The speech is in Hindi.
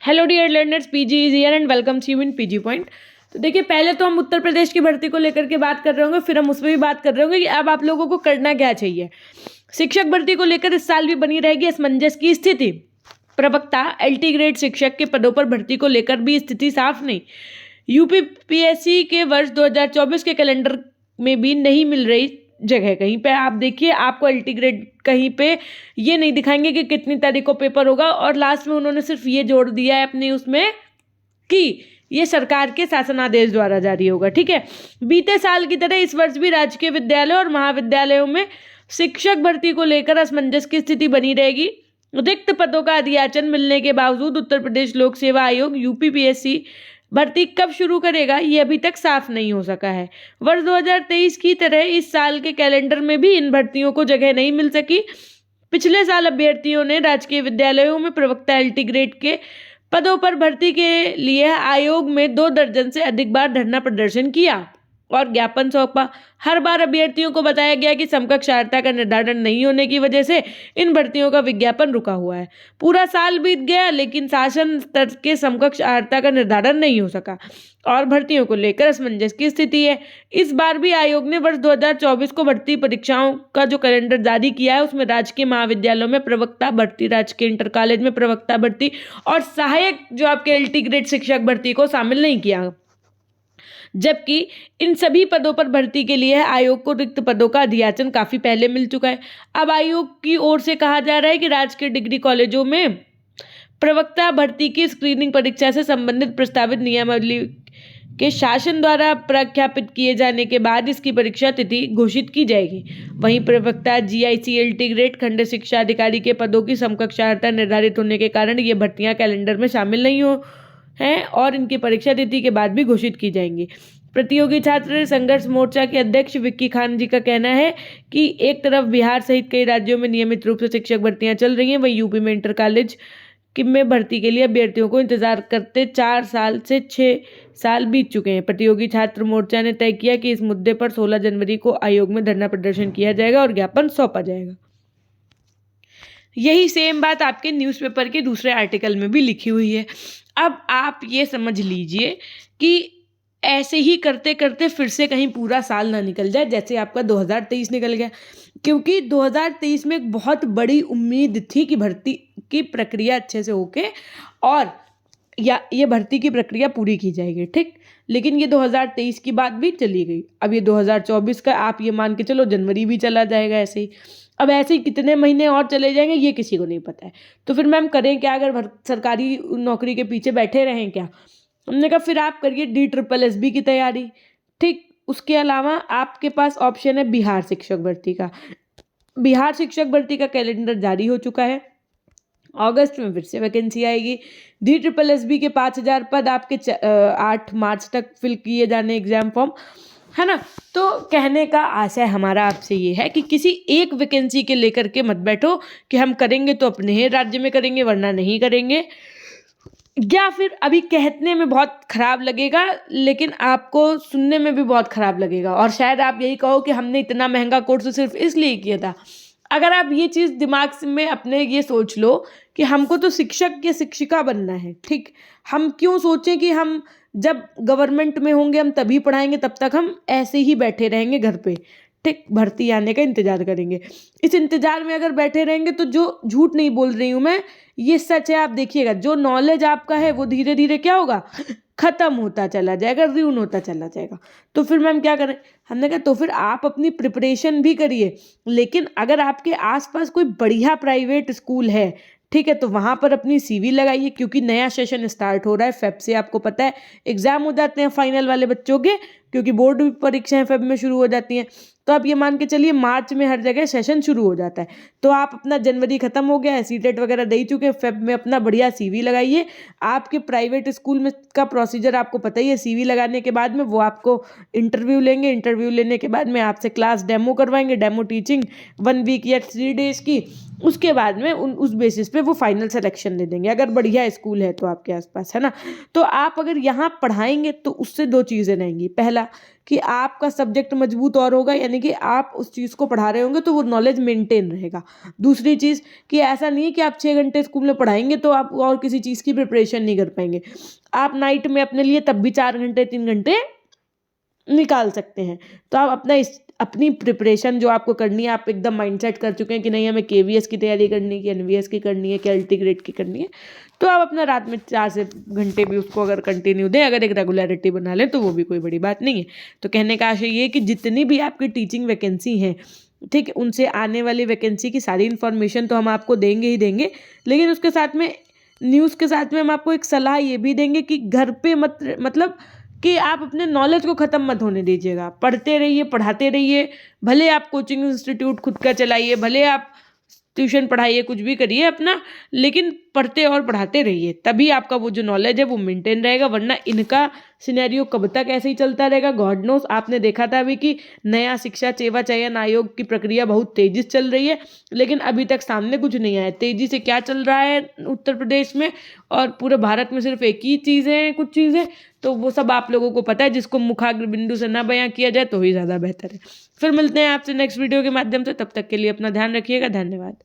Hello dear learners, PG is here and welcome to you in PG point. तो देखिए, पहले तो हम उत्तर प्रदेश की भर्ती को लेकर के बात कर रहे होंगे, फिर हम उसमें भी बात कर रहे होंगे कि अब आप लोगों को करना क्या चाहिए। शिक्षक भर्ती को लेकर इस साल भी बनी रहेगी असमंजस की स्थिति। प्रवक्ता एलटी ग्रेड शिक्षक के पदों पर भर्ती को लेकर भी स्थिति साफ नहीं। यूपीपीएससी के वर्ष 2024 के कैलेंडर में भी नहीं मिल रही जगह। कहीं पे आप देखिए, आपको एलटी ग्रेड कहीं पे ये नहीं दिखाएंगे कि कितनी तारीख को पेपर होगा, और लास्ट में उन्होंने सिर्फ ये जोड़ दिया है अपनी उसमें कि ये सरकार के शासनादेश द्वारा जारी होगा। ठीक है, बीते साल की तरह इस वर्ष भी राजकीय विद्यालयों और महाविद्यालयों में शिक्षक भर्ती को लेकर असमंजस की स्थिति बनी रहेगी। रिक्त पदों का अधियाचन मिलने के बावजूद उत्तर प्रदेश लोक सेवा आयोग यूपीपीएससी भर्ती कब शुरू करेगा, ये अभी तक साफ नहीं हो सका है। वर्ष 2023 की तरह इस साल के कैलेंडर में भी इन भर्तियों को जगह नहीं मिल सकी। पिछले साल अभ्यर्थियों ने राजकीय विद्यालयों में प्रवक्ता एलटी ग्रेड के पदों पर भर्ती के लिए आयोग में 2 दर्जन से अधिक बार धरना प्रदर्शन किया और ज्ञापन सौंपा। हर बार अभ्यर्थियों को बताया गया कि समकक्ष अर्हता का निर्धारण नहीं होने की वजह से इन भर्तियों का विज्ञापन रुका हुआ है। पूरा साल बीत गया, लेकिन शासन स्तर के समकक्ष अर्हता का निर्धारण नहीं हो सका और भर्तियों को लेकर असमंजस की स्थिति है। इस बार भी आयोग ने वर्ष 2024 को भर्ती परीक्षाओं का जो कैलेंडर जारी किया है, उसमें राजकीय महाविद्यालयों में प्रवक्ता भर्ती, राजकीय इंटर कॉलेज में प्रवक्ता भर्ती और सहायक जो आपके एलटी ग्रेड शिक्षक भर्ती को शामिल नहीं किया, जबकि इन सभी पदों पर भर्ती के लिए आयोग को रिक्त पदों का अधियाचन काफी पहले मिल चुका है। अब आयोग की ओर से कहा जा रहा है कि राजकीय डिग्री कॉलेजों में प्रवक्ता भर्ती की स्क्रीनिंग परीक्षा से संबंधित प्रस्तावित नियमावली के शासन द्वारा प्रख्यापित किए जाने के बाद इसकी परीक्षा तिथि घोषित की जाएगी। वहीं प्रवक्ता जीआईसी एलटी ग्रेड खंड शिक्षा अधिकारी के पदों की समकक्ष अर्हता निर्धारित होने के कारण ये भर्तियां कैलेंडर में शामिल नहीं हो हैं और इनकी परीक्षा तिथि के बाद भी घोषित की जाएंगी। प्रतियोगी छात्र संघर्ष मोर्चा के अध्यक्ष विक्की खान जी का कहना है कि एक तरफ बिहार सहित कई राज्यों में नियमित रूप से शिक्षक भर्तियां चल रही हैं, वहीं यूपी में इंटर कॉलेज में भर्ती के लिए अभ्यर्थियों को इंतजार करते 4 साल से 6 साल बीत चुके हैं। प्रतियोगी छात्र मोर्चा ने तय किया कि इस मुद्दे पर 16 जनवरी को आयोग में धरना प्रदर्शन किया जाएगा और ज्ञापन सौंपा जाएगा। यही सेम बात आपके न्यूज़पेपर के दूसरे आर्टिकल में भी लिखी हुई है। अब आप ये समझ लीजिए कि ऐसे ही करते करते फिर से कहीं पूरा साल ना निकल जाए जैसे आपका 2023 निकल गया, क्योंकि 2023 में एक बहुत बड़ी उम्मीद थी कि भर्ती की प्रक्रिया अच्छे से होके और या ये भर्ती की प्रक्रिया पूरी की जाएगी। ठीक, लेकिन ये 2023 की बात भी चली गई। अब ये 2024 का आप ये मान के चलो जनवरी भी चला जाएगा ऐसे ही। अब ऐसे ही कितने महीने और चले जाएंगे ये किसी को नहीं पता है। तो फिर मैम करें क्या, अगर सरकारी नौकरी के पीछे बैठे रहें क्या? हमने कहा फिर आप करिए DSSB की तैयारी। ठीक, उसके अलावा आपके पास ऑप्शन है बिहार शिक्षक भर्ती का। बिहार शिक्षक भर्ती का कैलेंडर जारी हो चुका है। अगस्त में फिर से वैकेंसी आएगी। DSSB के 5000 पद आपके 8 मार्च तक फिल किए जाने एग्जाम फॉर्म, है ना। तो कहने का आशय हमारा आपसे ये है कि किसी एक वैकेंसी के लेकर के मत बैठो कि हम करेंगे तो अपने ही राज्य में करेंगे वरना नहीं करेंगे, या फिर अभी कहने में बहुत खराब लगेगा लेकिन आपको सुनने में भी बहुत खराब लगेगा और शायद आप यही कहो कि हमने इतना महंगा कोर्स सिर्फ इसलिए किया था। अगर आप ये चीज़ दिमाग में अपने ये सोच लो कि हमको तो शिक्षक या शिक्षिका बनना है, ठीक, हम क्यों सोचें कि हम जब गवर्नमेंट में होंगे हम तभी पढ़ाएंगे, तब तक हम ऐसे ही बैठे रहेंगे घर पे, ठीक, भर्ती आने का इंतजार करेंगे। इस इंतजार में अगर बैठे रहेंगे तो जो झूठ नहीं बोल रही हूँ मैं, ये सच है। आप देखिएगा जो नॉलेज आपका है वो धीरे धीरे क्या होगा, खत्म होता चला जाएगा, र्यून होता चला जाएगा। तो फिर मैम क्या करें? हमने कहा तो फिर आप अपनी प्रिपरेशन भी करिए, लेकिन अगर आपके आसपास कोई बढ़िया प्राइवेट स्कूल है, ठीक है, तो वहाँ पर अपनी CV लगाइए, क्योंकि नया सेशन स्टार्ट हो रहा है फेब से। आपको पता है एग्जाम हो जाते हैं फाइनल वाले बच्चों के, क्योंकि बोर्ड परीक्षाएं फेब में शुरू हो जाती हैं। तो आप ये मान के चलिए मार्च में हर जगह सेशन शुरू हो जाता है। तो आप अपना जनवरी खत्म हो गया है, सीटेट वगैरह दे चुके हैं, फेब में अपना बढ़िया CV लगाइए। आपके प्राइवेट स्कूल में का प्रोसीजर आपको पता ही है। CV लगाने के बाद में वो आपको इंटरव्यू लेंगे, इंटरव्यू लेने के बाद में आपसे क्लास डेमो करवाएंगे, डेमो टीचिंग 1 वीक या 3 डेज की। उसके बाद में उस बेसिस पे वो फाइनल सिलेक्शन दे देंगे, अगर बढ़िया स्कूल है तो आपके आसपास, है ना। तो आप अगर यहाँ पढ़ाएंगे तो उससे दो चीज़ें रहेंगी। पहला कि आपका सब्जेक्ट मजबूत और होगा, यानी कि आप उस चीज़ को पढ़ा रहे होंगे तो वो नॉलेज मेंटेन रहेगा। दूसरी चीज़ कि ऐसा नहीं है कि आप 6 घंटे स्कूल में पढ़ाएंगे तो आप और किसी चीज़ की प्रिपरेशन नहीं कर पाएंगे। आप नाइट में अपने लिए तब भी 4 घंटे 3 घंटे निकाल सकते हैं। तो आप अपनी प्रिपरेशन जो आपको करनी है, आप एकदम माइंडसेट कर चुके हैं कि नहीं हमें केवीएस की तैयारी करनी है, कि एनवीएस की करनी है, कि अल्टी ग्रेड की करनी है, तो आप अपना रात में 4 से घंटे भी उसको अगर कंटिन्यू दें, अगर एक रेगुलरिटी बना लें तो वो भी कोई बड़ी बात नहीं है। तो कहने का आशय ये है कि जितनी भी आपकी टीचिंग वैकेंसी हैं, ठीक है, उनसे आने वाली वैकेंसी की सारी इन्फॉर्मेशन तो हम आपको देंगे ही देंगे, लेकिन उसके साथ में न्यूज़ के साथ में हम आपको एक सलाह ये भी देंगे कि घर पे मतलब कि आप अपने नॉलेज को ख़त्म मत होने दीजिएगा। पढ़ते रहिए, पढ़ाते रहिए, भले आप कोचिंग इंस्टीट्यूट खुद का चलाइए, भले आप ट्यूशन पढ़ाइए, कुछ भी करिए अपना, लेकिन पढ़ते और पढ़ाते रहिए, तभी आपका वो जो नॉलेज है वो मेंटेन रहेगा। वरना इनका सिनेरियो कब तक ऐसे ही चलता रहेगा, गॉड नोस। आपने देखा था अभी कि नया शिक्षा सेवा चयन आयोग की प्रक्रिया बहुत तेजी से चल रही है, लेकिन अभी तक सामने कुछ नहीं आया। तेजी से क्या चल रहा है उत्तर प्रदेश में और पूरे भारत में, सिर्फ एक ही चीज़ें हैं, कुछ चीज़ें, तो वो सब आप लोगों को पता है, जिसको मुखाग्र बिंदु से ना बयां किया जाए तो ही ज़्यादा बेहतर है। फिर मिलते हैं आपसे नेक्स्ट वीडियो के माध्यम से, तब तक के लिए अपना ध्यान रखिएगा। धन्यवाद।